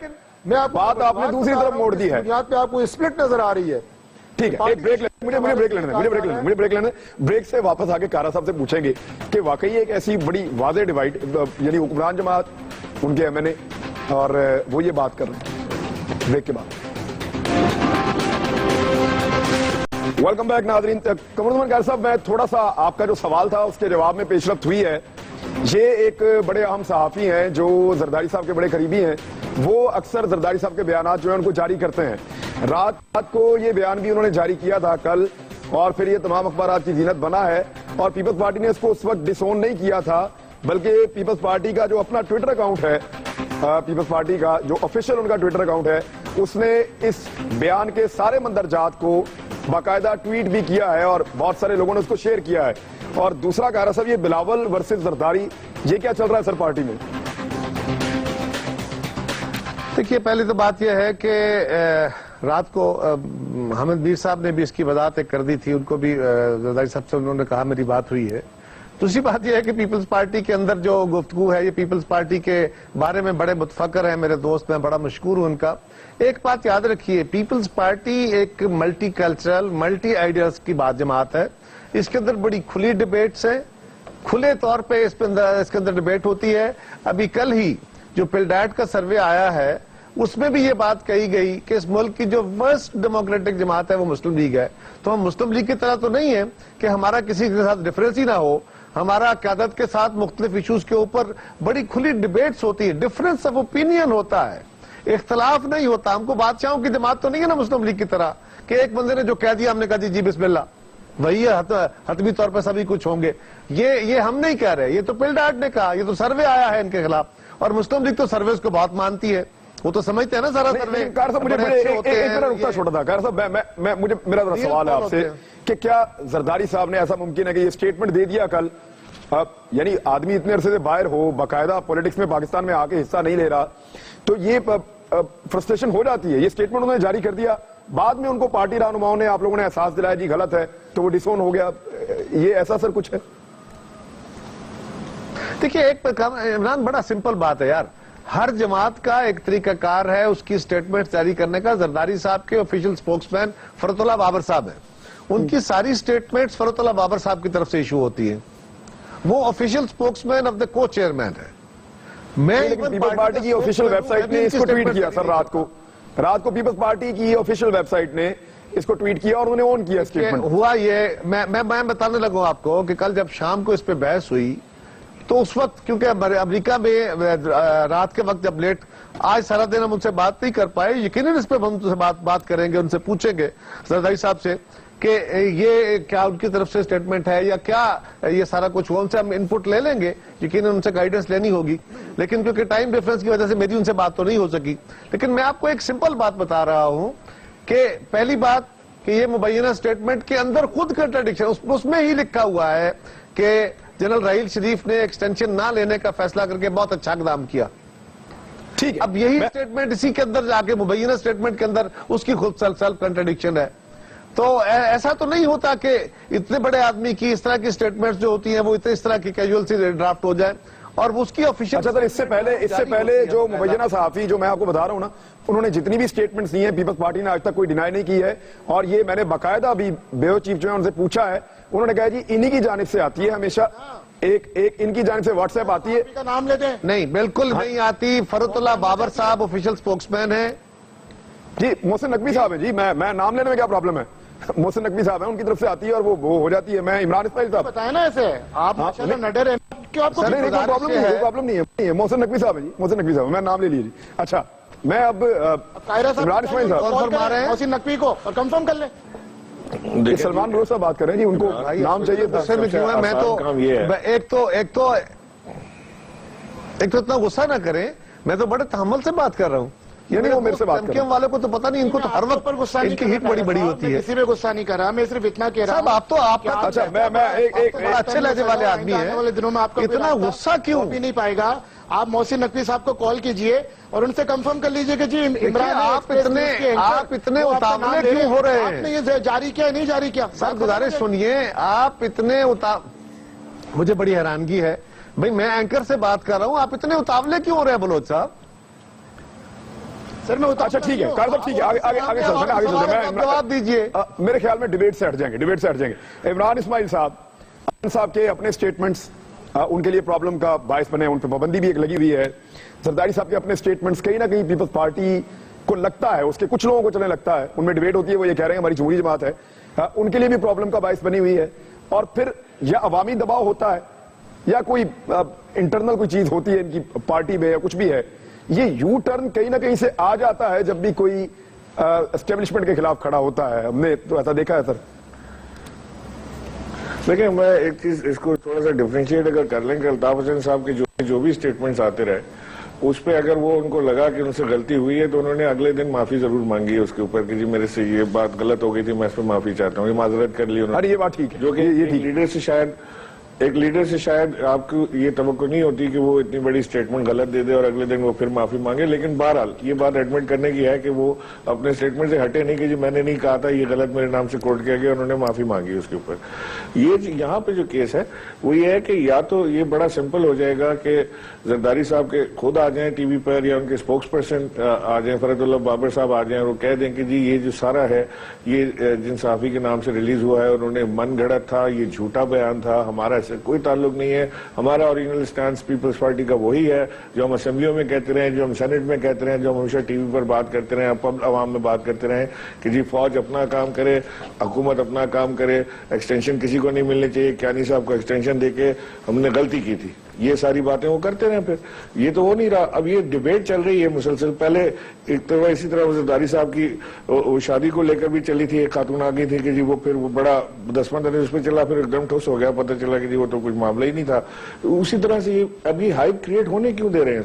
B: بات آپ نے دوسری طرف موڑ دی ہے.
E: بنیاد پہ آپ کو اسپلٹ نظر آ رہی ہے.
B: ٹھیک ہے، ایک بریک لینے بریک سے واپس آگے کارا صاحب سے پوچھیں گے کہ واقعی ایک ایسی بڑی واضح ڈیوائڈ، یعنی حکمران جماعت، ان کے MNA اور وہ یہ بات کر رہے ہیں. بریک کے بعد ویلکم بیک ناظرین. قمر قاری صاحب، میں تھوڑا سا آپ کا جو سوال تھا اس کے جواب میں پیش رفت ہوئی ہے. یہ ایک بڑے اہم صحافی ہیں جو زرداری صاحب کے بڑے قریبی ہیں، وہ اکثر زرداری صاحب کے بیانات جو ہیں ان کو جاری کرتے ہیں. رات کو یہ بیان بھی انہوں نے جاری کیا تھا کل، اور پھر یہ تمام اخبارات کی زینت بنا ہے. اور پیپلز پارٹی نے اس کو اس وقت ڈس اون نہیں کیا تھا، بلکہ پیپلز پارٹی کا جو اپنا ٹویٹر اکاؤنٹ ہے، پیپلز پارٹی کا جو آفیشیل ان کا ٹویٹر اکاؤنٹ ہے، اس نے اس بیان کے سارے مندرجات کو باقاعدہ ٹویٹ بھی کیا ہے، اور بہت سارے لوگوں نے اس کو شیئر کیا ہے. اور دوسرا کہہ رہا صاحب، یہ بلاول ورسز زرداری، یہ کیا چل رہا ہے سر پارٹی میں؟
C: دیکھیے، پہلی تو بات یہ ہے کہ رات کو حامد میر صاحب نے بھی اس کی وضاحت کر دی تھی، ان کو بھی زرداری صاحب سے انہوں نے کہا میری بات ہوئی ہے. دوسری بات یہ ہے کہ پیپلز پارٹی کے اندر جو گفتگو ہے، یہ پیپلز پارٹی کے بارے میں بڑے متفکر ہیں میرے دوست، میں بڑا مشکور ہوں ان کا. ایک بات یاد رکھیے، پیپلز پارٹی ایک ملٹی کلچرل، ملٹی آئیڈیاز کی جماعت ہے. اس کے اندر بڑی کھلی ڈیبیٹس ہیں، کھلے طور پہ اس کے اندر ڈیبیٹ ہوتی ہے. ابھی کل ہی جو پلڈیٹ کا سروے آیا ہے، اس میں بھی یہ بات کہی گئی کہ اس ملک کی جو ورسٹ ڈیموکریٹک جماعت ہے وہ مسلم لیگ ہے. تو ہم مسلم لیگ کی طرح تو نہیں ہے کہ ہمارا کسی کے ساتھ ڈفرینس ہی نہ ہو. ہمارا قیادت کے ساتھ مختلف ایشوز کے اوپر بڑی کھلی ڈیبیٹس ہوتی ہے، ڈفرینس آف اوپینین ہوتا ہے، اختلاف نہیں ہوتا. ہم کو بادشاہوں کی جماعت تو نہیں ہے نا مسلم لیگ کی طرح کہ ایک بندے نے جو کہہ دیا ہم نے کہا جی بسم اللہ، وہی حتمی طور پہ سبھی کچھ ہوں گے. یہ ہم نہیں کہہ رہے، یہ تو پلڈیٹ نے کہا، یہ تو سروے آیا ہے ان کے خلاف. اور مسلم لیگ تو سرویز کو بہت مانتی ہے، وہ تو سمجھتے ہیں نا سارا سروے.
B: میرا سوال ہے آپ سے کہ کیا زرداری صاحب نے ایسا ممکن ہے کہ یہ سٹیٹمنٹ دے دیا کل، یعنی آدمی اتنے عرصے سے باہر ہو، باقاعدہ پولیٹکس میں پاکستان میں آ کے حصہ نہیں لے رہا، تو یہ فرسٹریشن ہو جاتی ہے. یہ سٹیٹمنٹ انہوں نے جاری کر دیا، بعد میں ان کو پارٹی رہنماؤں نے، آپ لوگوں نے احساس دلایا جی غلط ہے، تو وہ ڈس اون ہو گیا. یہ ایسا سر کچھ ہے؟
C: دیکھیے، ایک عمران بڑا سمپل بات ہے یار، ہر جماعت کا ایک طریقہ کار ہے اس کی سٹیٹمنٹ جاری کرنے کا. زرداری صاحب کے آفیشیل سپوکس مین فرت اللہ بابر صاحب ہیں، ان کی ساری سٹیٹمنٹس فرت اللہ بابر صاحب کی طرف سے ایشو ہوتی ہیں. وہ official spokesman of the کو چیئرمین ہے. میں
B: پیپلز پارٹی کی آفیشیل ویب سائٹ نے اس کو ٹویٹ کیا سر، رات کو پیپلز پارٹی کی آفیشیل ویب سائٹ نے اس کو ٹویٹ کیا اور انہوں نے اون کیا سٹیٹمنٹ.
C: ہوا یہ، میں بتانے لگوں آپ کو کہ کل جب شام کو اس پہ بحث ہوئی تو اس وقت کیونکہ امریکہ میں رات کے وقت جب لیٹ، آج سارا دن ہم ان سے بات نہیں کر پائے، یقیناً اس پہ ہم ان سے بات کریں گے، ان سے پوچھیں گے زرداری صاحب سے کہ یہ کیا ان کی طرف سے سٹیٹمنٹ ہے یا کیا یہ سارا کچھ ہوا. ان سے ہم انپٹ لے لیں گے، یقیناً ان سے گائیڈنس لینی ہوگی، لیکن کیونکہ ٹائم ڈیفرنس کی وجہ سے میری ان سے بات تو نہیں ہو سکی. لیکن میں آپ کو ایک سمپل بات بتا رہا ہوں کہ پہلی بات کہ یہ مبینہ سٹیٹمنٹ کے اندر خود کنٹراڈکشن، اس میں ہی لکھا ہوا ہے کہ جنرل راحیل شریف نے ایکسٹینشن نہ لینے کا فیصلہ کر کے بہت اچھا اقدام کیا.
B: ٹھیک ہے،
C: اب یہی سٹیٹمنٹ اسی کے اندر جا کے مبینہ سٹیٹمنٹ کے اندر اس کی خود سیلف کنٹراڈکشن ہے. تو ایسا تو نہیں ہوتا کہ اتنے بڑے آدمی کی اس طرح کی سٹیٹمنٹس جو ہوتی ہیں وہ اس طرح کی کیجول سی ڈرافٹ ہو جائیں اور اس کی آفیشیل.
B: اچھا سر، اس سے پہلے جو مبینہ صحافی جو میں آپ کو بتا رہا ہوں نا، انہوں نے جتنی بھی سٹیٹمنٹس دی ہیں پیپلز پارٹی نے آج تک کوئی ڈینائی نہیں کی ہے. اور یہ میں نے باقاعدہ ابھی بیو چیف جو ہے ان سے پوچھا ہے، انہوں نے کہا جی انہی کی جانب سے آتی ہے ہمیشہ. ایک ان کی جانب سے واٹس ایپ آتی ہے.
D: کا نام لیتے ہیں.
C: نہیں بالکل نہیں آتی. فرت اللہ بابر صاحب آفیشیل اسپوکس مین ہیں.
B: جی محسن نقوی صاحب ہیں جی, میں نام لینے میں کیا پرابلم ہے؟ محسن نقوی صاحب ہیں, ان کی طرف سے آتی ہے اور وہ ہو جاتی ہے. میں عمران اسماعیل صاحب
D: بتائیں نا ایسے آپ ماشاءاللہ نڈر ہیں. کیوں آپ کو
B: پرابلم نہیں ہے. محسن نقوی صاحب ہیں جی, محسن نقوی صاحب, میں نام لے لیجیے. اچھا میں اب عمران اسماعیل صاحب
D: فرما رہے ہیں محسن نقوی کو اور کنفرم کر لیں.
B: سلمان بلوچ صاحب بات کر رہے ہیں جی, ان کو نام چاہیے.
C: میں تو ایک تو اتنا غصہ نہ کریں, میں تو بڑے تحمل سے بات کر رہا ہوں.
B: یعنی وہ میرے سے بات کر رہے ہیں.
C: والے کو تو پتہ نہیں, ان کو تو ہر وقت
D: پر غصہ
C: ان کی ہٹ بڑی بڑی ہوتی ہے.
D: کسی پہ غصہ نہیں کر رہا, میں صرف اتنا کہہ رہا ہوں.
C: صاحب آپ کا
B: اچھا میں ایک
C: بڑا اچھے لہجے والے آدمی ہیں,
D: والے دنوں میں آپ کا
C: اتنا غصہ کیوں
D: بھی نہیں پائے گا. آپ محسن نقوی صاحب کو کال کیجئے اور ان سے کنفرم کر لیجئے کہ جی عمران
C: آپ اتنے اتاولے کیوں ہو رہے ہیں؟
D: آپ نے یہ جاری کیا نہیں جاری کیا؟
C: سر گزارش سنیے, آپ اتنے مجھے بڑی حیرانگی ہے بھئی, میں اینکر سے بات کر رہا ہوں, آپ اتنے اتاولے کیوں ہو رہے ہیں بلوچ صاحب؟
B: سر میں اچھا ٹھیک ہے کار صاحب, ٹھیک ہے آگے چلتے ہیں.
C: جواب دیجئے.
B: میرے خیال میں ڈیبیٹ سے ہٹ جائیں گے. عمران اسماعیل صاحب کے اپنے سٹیٹمنٹس ان کے لیے پرابلم کا باعث بنے, ان پہ پابندی بھی ایک لگی ہوئی ہے. زرداری صاحب کے اپنے سٹیٹمنٹس کہیں نہ کہیں پیپلز پارٹی کو لگتا ہے, اس کے کچھ لوگوں کو چلنے لگتا ہے, ان میں ڈیبیٹ ہوتی ہے, وہ یہ کہہ رہے ہیں ہماری جمہوری جماعت ہے, ان کے لیے بھی پرابلم کا باعث بنی ہوئی ہے. اور پھر یا عوامی دباؤ ہوتا ہے یا کوئی انٹرنل کوئی چیز ہوتی ہے ان کی پارٹی میں یا کچھ بھی ہے, یہ یو ٹرن کہیں نہ کہیں سے آ جاتا ہے جب بھی کوئی اسٹیبلشمنٹ کے خلاف کھڑا ہوتا ہے. ہم نے تو ایسا دیکھا ہے سر.
F: دیکھیں میں ایک چیز اس کو تھوڑا سا ڈیفرینشیٹ اگر کر لیں کہ الطاف حسین صاحب کے جو بھی سٹیٹمنٹس آتے رہے, اس پہ اگر وہ ان کو لگا کہ ان سے غلطی ہوئی ہے تو انہوں نے اگلے دن معافی ضرور مانگی ہے اس کے اوپر کہ جی میرے سے یہ بات غلط ہو گئی تھی, میں اس پہ معافی چاہتا ہوں, یہ معذرت کر لی انہوں نے.
B: یہ بات ٹھیک ہے,
F: جو کہ ایک لیڈر سے شاید آپ کو یہ توقع نہیں ہوتی کہ وہ اتنی بڑی سٹیٹمنٹ غلط دے دے اور اگلے دن وہ پھر معافی مانگے. لیکن بہرحال یہ بات ایڈمٹ کرنے کی ہے کہ وہ اپنے سٹیٹمنٹ سے ہٹے نہیں کہ جی میں نے نہیں کہا تھا, یہ غلط میرے نام سے کوٹ کیا گیا, انہوں نے معافی مانگی اس کے اوپر. یہ یہاں پہ جو کیس ہے وہ یہ ہے کہ یا تو یہ بڑا سمپل ہو جائے گا کہ زرداری صاحب کے خود آ جائیں ٹی وی پر, یا ان کے اسپوکس پرسن آ جائیں, فرت اللہ بابر صاحب آ جائیں اور وہ کہہ دیں کہ جی یہ جو سارا ہے یہ جن صحافی کے نام سے ریلیز ہوا ہے, انہوں نے من گھڑت تھا, یہ جھوٹا بیان تھا, ہمارا ایسے کوئی تعلق نہیں ہے, ہمارا اوریجنل سٹانس پیپلز پارٹی کا وہی ہے جو ہم اسمبلیوں میں کہتے رہے, جو ہم سینٹ میں کہتے رہے, جو ہم ہمیشہ ٹی وی پر بات کرتے رہے, عوام میں بات کرتے رہے کہ جی فوج اپنا کام کرے, حکومت اپنا کام کرے, ایکسٹینشن کسی کو نہیں ملنی چاہیے, کیانی صاحب کو ایکسٹینشن دے کے ہم نے غلطی کی تھی, یہ ساری باتیں وہ کرتے رہے. پھر یہ تو ہو نہیں رہا. اب یہ ڈیبیٹ چل رہی ہے مسلسل. پہلے ایک طرح اسی طرح زرداری صاحب کی شادی کو لے کر بھی چلی تھی, ایک خاتون آ گئی تھی کہ جی وہ پھر وہ بڑا 10-15 دن اس پہ چلا, پھر ایک دم ٹھوس ہو گیا, پتہ چلا کہ جی وہ تو کچھ معاملہ ہی نہیں تھا. اسی طرح سے یہ ابھی ہائپ کریٹ ہونے کیوں دے رہے ہیں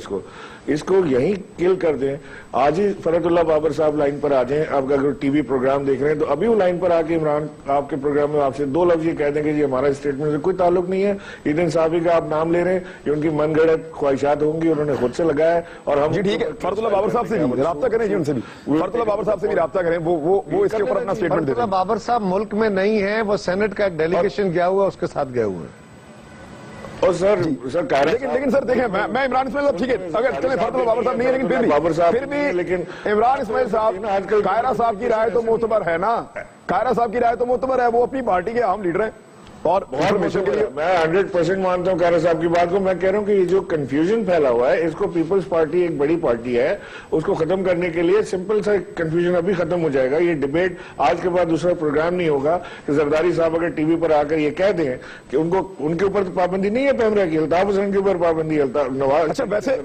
F: اس کو یہیں کل کر دیں. آج ہی فرت اللہ بابر صاحب لائن پر آ جائیں, آپ اگر ٹی وی پروگرام دیکھ رہے ہیں تو ابھی وہ لائن پر آ کے عمران آپ کے پروگرام میں آپ سے 2 لفظ یہ کہہ دیں کہ جی ہمارا اسٹیٹمنٹ سے کوئی تعلق نہیں ہے, ایدن صحافی کا آپ نام لے رہے ہیں, یہ ان کی من گھڑت خواہشات ہوں گی, انہوں نے خود سے لگایا ہے. اور ہم
B: جی ٹھیک ہے, فرت اللہ بابر صاحب سے بھی رابطہ کریں, جی ان سے بھی فرت اللہ بابر صاحب سے بھی رابطہ کریں, وہ اس کے اوپر اپنا اسٹیٹمنٹ دے دیں.
C: بابر صاحب ملک میں نہیں ہیں, وہ سینٹ کا ایک ڈیلیگیشن گیا ہوا, اس کے ساتھ گئے ہوئے ہیں.
F: اور سر
B: لیکن سر دیکھیں, میں عمران اسماعیل صاحب ٹھیک ہے, اگر چلیں فرت اللہ بابر صاحب نہیں ہے, لیکن پھر بھی لیکن عمران اسماعیل صاحب قاہرہ صاحب کی رائے تو معتبر ہے نا, قاہرہ صاحب کی رائے تو معتبر ہے, وہ اپنی پارٹی کے اہم لیڈر ہیں. اور انفارمیشن کے لیے
F: میں 100% مانتا ہوں قاہرہ صاحب کی بات کو. میں کہہ رہا ہوں کہ یہ جو کنفیوژن پھیلا ہوا ہے, اس کو پیپلز پارٹی ایک بڑی پارٹی ہے, اس کو ختم کرنے کے لیے سمپل سا کنفیوژن ابھی ختم ہو جائے گا. یہ ڈیبیٹ آج کے بعد دوسرا پروگرام نہیں ہوگا کہ زرداری صاحب اگر ٹی وی پر آ کر یہ کہہ دیں کہ ان کے اوپر تو پابندی نہیں ہے پیمرا کی, الطاف حسین کے اوپر پابندی ہے, نواز.
B: اچھا ویسے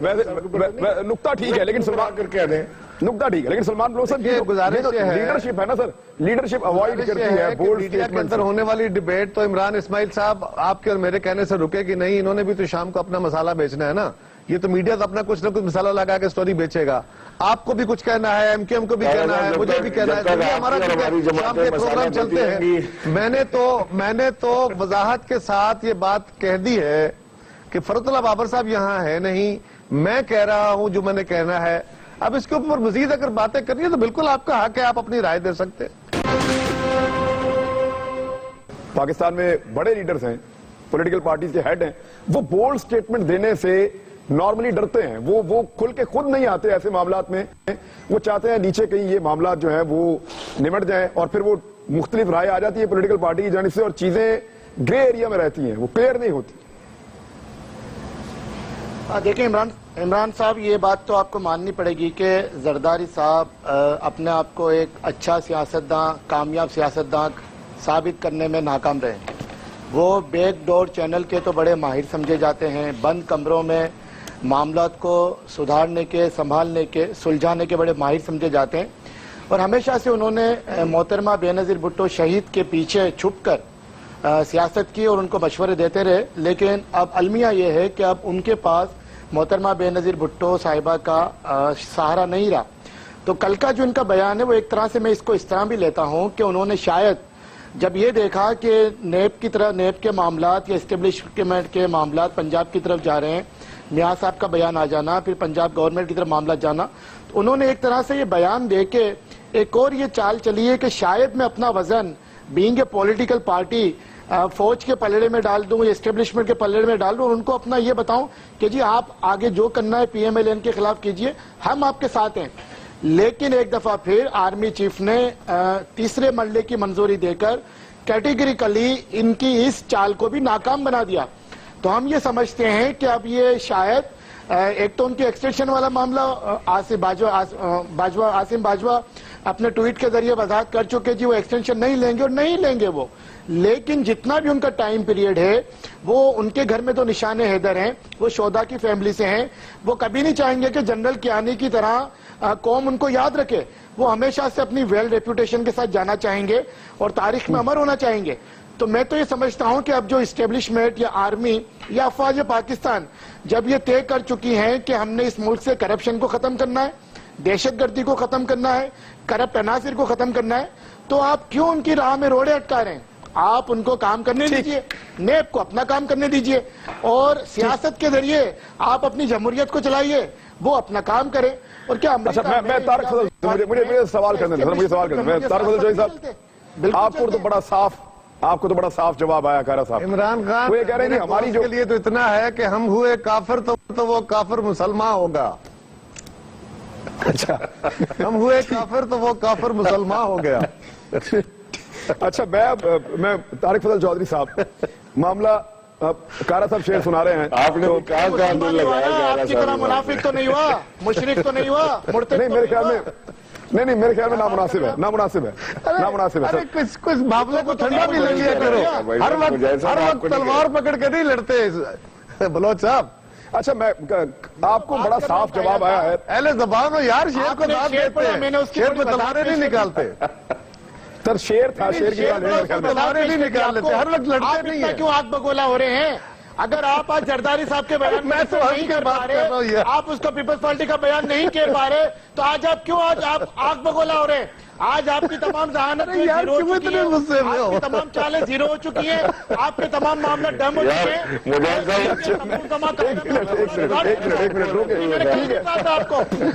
B: نقطہ ٹھیک ہے, لیکن سلمان
F: کر کہہ دیں
B: نقطہ ٹھیک ہے, لیکن سلمان بلوچ صاحب کی گزارش ہے, لیڈرشپ ہے نا سر, لیڈرشپ اوائڈ کرتی ہے بولڈ
C: میڈیا کے اندر ہونے والی ڈیبیٹ. تو عمران اسماعیل صاحب آپ کے اور میرے کہنے سے رکے کہ نہیں, انہوں نے بھی تو شام کو اپنا مسالہ بیچنا ہے نا. یہ تو میڈیا تو اپنا کچھ نہ کچھ مسالہ لگا کے سٹوری بیچے گا. آپ کو بھی کچھ کہنا ہے, ایم کیو ایم کو بھی کہنا ہے, مجھے بھی کہنا ہے, ہمارا شام کے پروگرام چلتے ہیں. میں نے تو وضاحت کے ساتھ یہ بات کہہ دی ہے کہ فرت اللہ بابر صاحب یہاں ہے نہیں, میں کہہ رہا ہوں جو میں نے کہنا ہے. اب اس کے اوپر مزید اگر باتیں کرنی ہے تو بالکل آپ کا حق ہے, آپ اپنی رائے دے سکتے ہیں.
B: پاکستان میں بڑے لیڈرز ہیں, پولیٹیکل پارٹیز کے ہیڈ ہیں, وہ بولڈ سٹیٹمنٹ دینے سے نارملی ڈرتے ہیں. وہ کھل کے خود نہیں آتے ایسے معاملات میں, وہ چاہتے ہیں نیچے کہیں یہ معاملات جو ہیں وہ نمٹ جائیں, اور پھر وہ مختلف رائے آ جاتی ہے پولیٹیکل پارٹی کی جانب سے, اور چیزیں گرے ایریا میں رہتی ہیں, وہ کلیئر نہیں ہوتی.
D: دیکھیں عمران صاحب، یہ بات تو آپ کو ماننی پڑے گی کہ زرداری صاحب اپنے آپ کو ایک اچھا سیاستداں، کامیاب سیاستداں ثابت کرنے میں ناکام رہے. وہ بیک ڈور چینل کے تو بڑے ماہر سمجھے جاتے ہیں، بند کمروں میں معاملات کو سدھارنے کے، سنبھالنے کے، سلجھانے کے بڑے ماہر سمجھے جاتے ہیں. اور ہمیشہ سے انہوں نے محترمہ بے نظیر بھٹو شہید کے پیچھے چھپ کر سیاست کی اور ان کو مشورے دیتے رہے. لیکن اب المیہ یہ ہے کہ اب ان کے پاس محترمہ بے نظیر بھٹو صاحبہ کا سہارا نہیں رہا. تو کل کا جو ان کا بیان ہے وہ ایک طرح سے میں اس کو اس طرح بھی لیتا ہوں کہ انہوں نے شاید جب یہ دیکھا کہ نیب کے معاملات یا اسٹیبلشمنٹ کے معاملات پنجاب کی طرف جا رہے ہیں، میاں صاحب کا بیان آ جانا، پھر پنجاب گورنمنٹ کی طرف معاملات جانا، تو انہوں نے ایک طرح سے یہ بیان دے کے ایک اور یہ چال چلی ہے کہ شاید میں اپنا وزن بینگ اے پولیٹیکل پارٹی فوج کے پلڑے میں ڈال دوں یا اسٹیبلشمنٹ کے پلڑے میں ڈال دوں اور ان کو اپنا یہ بتاؤں کہ جی آپ آگے جو کرنا ہے پی ایم ایل این کے خلاف کیجئے، ہم آپ کے ساتھ ہیں. لیکن ایک دفعہ پھر آرمی چیف نے تیسرے مرحلے کی منظوری دے کر کیٹیگریکلی ان کی اس چال کو بھی ناکام بنا دیا. تو ہم یہ سمجھتے ہیں کہ اب یہ شاید ایک تو ان کی ایکسٹینشن والا معاملہ عاصم باجوہ اپنے ٹویٹ کے ذریعے وضاحت کر چکے جی وہ ایکسٹینشن نہیں لیں گے اور نہیں لیں گے وہ. لیکن جتنا بھی ان کا ٹائم پیریڈ ہے وہ ان کے گھر میں تو نشان حیدر ہیں، وہ شہداء کی فیملی سے ہیں، وہ کبھی نہیں چاہیں گے کہ جنرل کیانی کی طرح قوم ان کو یاد رکھے. وہ ہمیشہ سے اپنی ویل ریپوٹیشن کے ساتھ جانا چاہیں گے اور تاریخ میں امر ہونا چاہیں گے. تو میں تو یہ سمجھتا ہوں کہ اب جو اسٹیبلشمنٹ یا آرمی یا افواج پاکستان جب یہ طے کر چکی ہیں کہ ہم نے اس ملک سے کرپشن کو ختم کرنا ہے، دہشت گردی کو ختم کرنا ہے، کرپٹ عناصر کو ختم کرنا ہے، تو آپ کیوں ان کی راہ میں روڑے اٹکا رہے ہیں؟ آپ ان کو کام کرنے دیجئے، نیب کو اپنا کام کرنے دیجئے اور سیاست کے ذریعے آپ اپنی جمہوریت کو چلائیے، وہ اپنا کام کریں. اور کیا
B: اچھا میں طارق فضل مجھے سوال کرنے دیں، مجھے سوال کرنے دیں. طارق فضل چودھری صاحب، آپ کو تو بڑا صاف جواب آیا کارا صاحب.
C: عمران خان
B: وہ یہ کہہ رہے ہیں کہ ہماری جو
C: کے لیے تو اتنا ہے کہ ہم ہوئے کافر تو وہ کافر مسلمان ہوگا.
B: اچھا
C: ہم ہوئے کافر تو وہ کافر مسلمان ہو گیا.
B: اچھا میں طارق فضل چودھری صاحب، معاملہ کارا صاحب شعر سنا رہے ہیں.
F: آپ نے کہاں کہاں دل لگایا
D: آپ کی طرح منافق تو نہیں ہوا، مشرک تو نہیں ہوا، مرتد
B: نہیں میرے خیال میں نہیں میرے خیال میں نامناسب ہے سر.
C: کچھ معاملے کو ٹھنڈا بھی لے لیا کرو، ہر وقت تلوار پکڑ کے نہیں لڑتے بلوچ صاحب.
B: اچھا میں آپ کو بڑا صاف جواب آیا ہے.
C: اہل زبان ہو یار، شیر کو داد دیتے ہیں، شیر پہ تلواریں نہیں نکالتے.
B: سر شیر تھا، شیر کی
C: تلواریں نہیں نکال لیتے، ہر وقت لڑتے نہیں ہیں.
D: کیوں آگ بگولا ہو رہے ہیں؟ اگر آپ آج زرداری صاحب کے بیان
C: میں تو
D: نہیں کر پا رہے، آپ اس کا پیپلز پارٹی کا بیان نہیں کہہ پا رہے، تو آج آپ کیوں آپ آگ بگولا ہو رہے ہیں؟ آج آپ کی تمام ذہانت زیرو ہو چکی ہے، آپ کی تمام چالیں زیرو ہو چکی ہیں، آپ کے تمام معاملہ ڈم ہو چکے ہیں.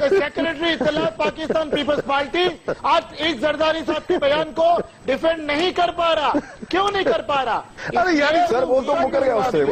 D: سیکرٹری اطلاعات پاکستان پیپلز پارٹی آج ایک زرداری صاحب کے بیان کو ڈیفینڈ نہیں کر پا رہا. کیوں نہیں کر پا رہا؟
B: سر وہ تو مکر گیا اس سے،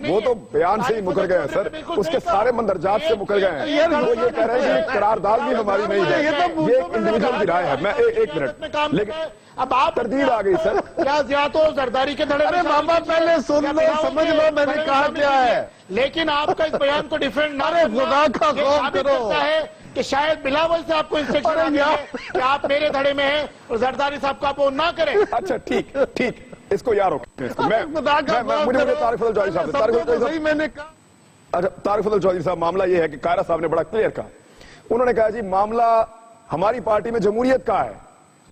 B: وہ تو بیان سے ہی مکر گئے ہیں سر، اس کے سارے مندرجات سے مکر گئے ہیں. وہ یہ کہہ رہے ہیں کہ قرارداد بھی ہماری نہیں ہے، یہ ایک انڈیویجول کی رائے ہے. میں ایک منٹ، لیکن
D: اب آپ
B: تردید آ گئی سر.
D: کیا زیادہ ہو زرداری کے دھڑے؟
C: ارے بابا پہلے سن لو، سمجھ لو میں نے کہا کیا ہے.
D: لیکن آپ کا اس بیان کو ڈیفینڈ نہ
C: خدا کا خوف کرو
D: ہے کہ شاید بلاول سے آپ کو انسٹرکشن آ گیا کہ آپ میرے دھڑے میں ہیں اور زرداری صاحب کو آپ وہ نہ کریں.
B: اچھا ٹھیک اس کو یار مجھے طارق فضل چودھری صاحب
C: میں نے کہا.
B: اچھا طارق فضل چودھری صاحب، معاملہ یہ ہے کہ کائرہ صاحب نے بڑا کلیئر کہا. انہوں نے کہا جی معاملہ ہماری پارٹی میں جمہوریت کا ہے،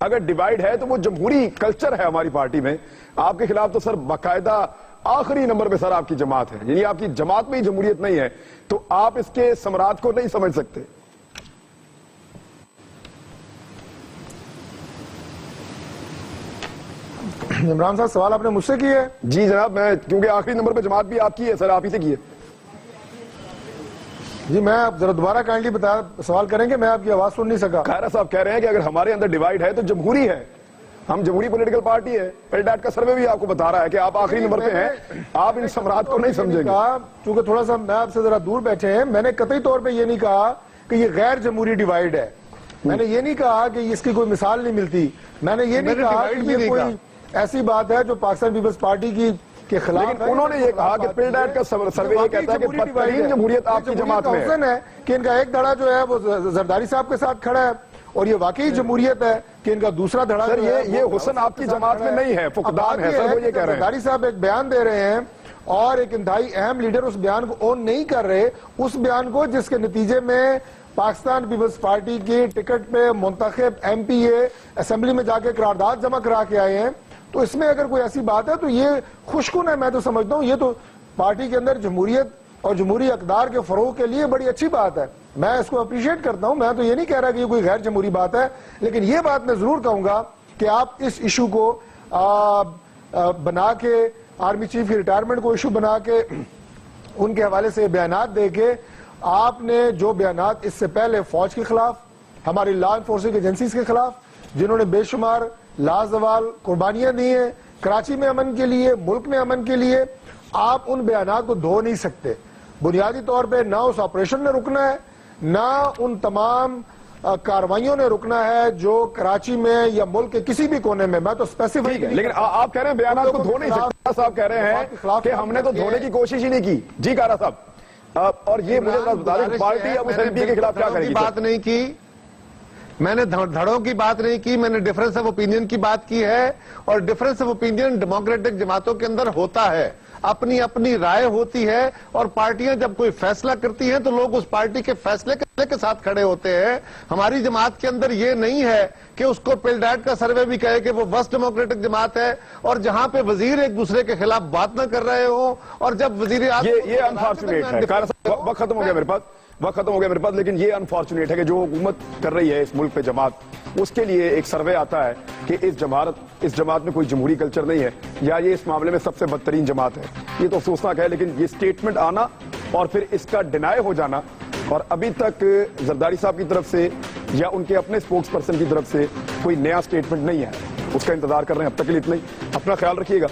B: اگر ڈیوائیڈ ہے تو وہ جمہوری کلچر ہے ہماری پارٹی میں. آپ کے خلاف تو سر باقاعدہ آخری نمبر پہ سر آپ کی جماعت ہے، یعنی آپ کی جماعت میں ہی جمہوریت نہیں ہے، تو آپ اس کے ثمرات کو نہیں سمجھ سکتے.
E: عمران صاحب سوال آپ نے مجھ سے کی ہے؟
B: جی جناب، میں کیونکہ آخری نمبر پہ جماعت بھی آپ کی ہے سر، آپ ہی سے کی ہے.
E: جی میں آپ ذرا دوبارہ کائنڈلی سوال کریں گے، میں آپ کی آواز سن نہیں سکا.
B: کائرہ صاحب کہہ رہے ہیں کہ اگر ہمارے اندر ڈیوائیڈ ہے تو جمہوری ہے، ہم جمہوری پولیٹیکل پارٹی ہے. پیلڈاٹ کا سروے بھی آپ کو بتا رہا ہے کہ آپ آخری نمبر پہ ہیں، آپ ان ثمرات کو نہیں سمجھیں گے.
E: چونکہ تھوڑا سا میں آپ سے ذرا دور بیٹھے ہیں، میں نے قطعی طور پہ یہ نہیں کہا کہ یہ غیر جمہوری ڈیوائیڈ ہے. میں نے یہ نہیں کہا کہ اس کی کوئی مثال نہیں ملتی. میں نے یہ نہیں کہا کہ یہ کوئی ایسی بات ہے جو پاکستان پیپلز پارٹی کی کے خلاف
B: لیکن انہوں نے یہ کہا کہ پلڈیٹ کا سروے یہ کہتا ہے کہ بدترین جمہوریت آپ کی جماعت میں ہے
E: ہے کہ ان کا ایک دھڑا جو ہے وہ زرداری صاحب کے ساتھ کھڑا ہے اور یہ واقعی جمہوریت ہے کہ ان کا دوسرا دھڑا
B: سر یہ حسن آپ کی جماعت میں نہیں ہے، فقدان ہے سر، وہ یہ کہہ رہے ہیں
E: زرداری صاحب ایک بیان دے رہے ہیں اور ایک انتہائی اہم لیڈر اس بیان کو اون نہیں کر رہے، اس بیان کو جس کے نتیجے میں پاکستان پیپلز پارٹی کی ٹکٹ پہ منتخب ایم پی اے اسمبلی میں جا کے قرارداد جمع کرا کے آئے ہیں. تو اس میں اگر کوئی ایسی بات ہے تو یہ خوشکن ہے. میں تو سمجھتا ہوں یہ تو پارٹی کے اندر جمہوریت اور جمہوری اقدار کے فروغ کے لیے بڑی اچھی بات ہے. میں اس کو اپریشیٹ کرتا ہوں. میں تو یہ نہیں کہہ رہا کہ یہ کوئی غیر جمہوری بات ہے، لیکن یہ بات میں ضرور کہوں گا کہ آپ اس ایشو کو بنا کے آرمی چیف کی ریٹائرمنٹ کو ایشو بنا کے ان کے حوالے سے بیانات دے کے آپ نے جو بیانات اس سے پہلے فوج کے خلاف، ہماری لا انفورسنگ ایجنسیز کے خلاف جنہوں نے بے شمار لازوال قربانیاں دی ہیں کراچی میں امن کے لیے، ملک میں امن کے لیے، آپ ان بیانات کو دھو نہیں سکتے. بنیادی طور پہ نہ اس آپریشن نے رکنا ہے، نہ ان تمام کاروائیوں نے رکنا ہے جو کراچی میں یا ملک کے کسی بھی کونے میں. میں تو اسپیسیفک ہے،
B: لیکن آپ کہہ رہے ہیں بیانات کو دھو نہیں سکتا. صاحب کہہ رہے ہیں کہ ہم نے تو دھونے کی کوشش ہی نہیں کی. جی کارا صاحب، اور یہ مجھے بتا دیں پارٹی اب اس ایم پی کے خلاف کیا کرے گی؟
C: بات نہیں کی میں نے، دھڑوں کی بات نہیں کی میں نے، ڈیفرنس آف اوپینین کی بات کی ہے. اور ڈیفرنس آف اوپینین ڈیموکریٹک جماعتوں کے اندر ہوتا ہے، اپنی اپنی رائے ہوتی ہے، اور پارٹیاں جب کوئی فیصلہ کرتی ہیں تو لوگ اس پارٹی کے فیصلے کے ساتھ کھڑے ہوتے ہیں. ہماری جماعت کے اندر یہ نہیں ہے کہ اس کو پلڈیٹ کا سروے بھی کہے کہ وہ بس ڈیموکریٹک جماعت ہے، اور جہاں پہ وزیر ایک دوسرے کے خلاف بات نہ کر رہے ہوں، اور جب وزیر
B: یہ انفارچونیٹ ہے. کارا صاحب وقت ختم ہو گیا میرے پاس، لیکن یہ انفارچونیٹ ہے کہ جو حکومت کر رہی ہے اس ملک پہ جماعت، اس کے لیے ایک سروے آتا ہے کہ اس جماعت میں کوئی جمہوری کلچر نہیں ہے، یا یہ اس معاملے میں سب سے بدترین جماعت ہے. یہ تو افسوسناک ہے، لیکن یہ سٹیٹمنٹ آنا اور پھر اس کا ڈینائی ہو جانا، اور ابھی تک زرداری صاحب کی طرف سے یا ان کے اپنے سپوکس پرسن کی طرف سے کوئی نیا سٹیٹمنٹ نہیں ہے. اس کا انتظار کر رہے ہیں. اب تک کے لیے اتنا ہی. اپنا خیال رکھیے گا.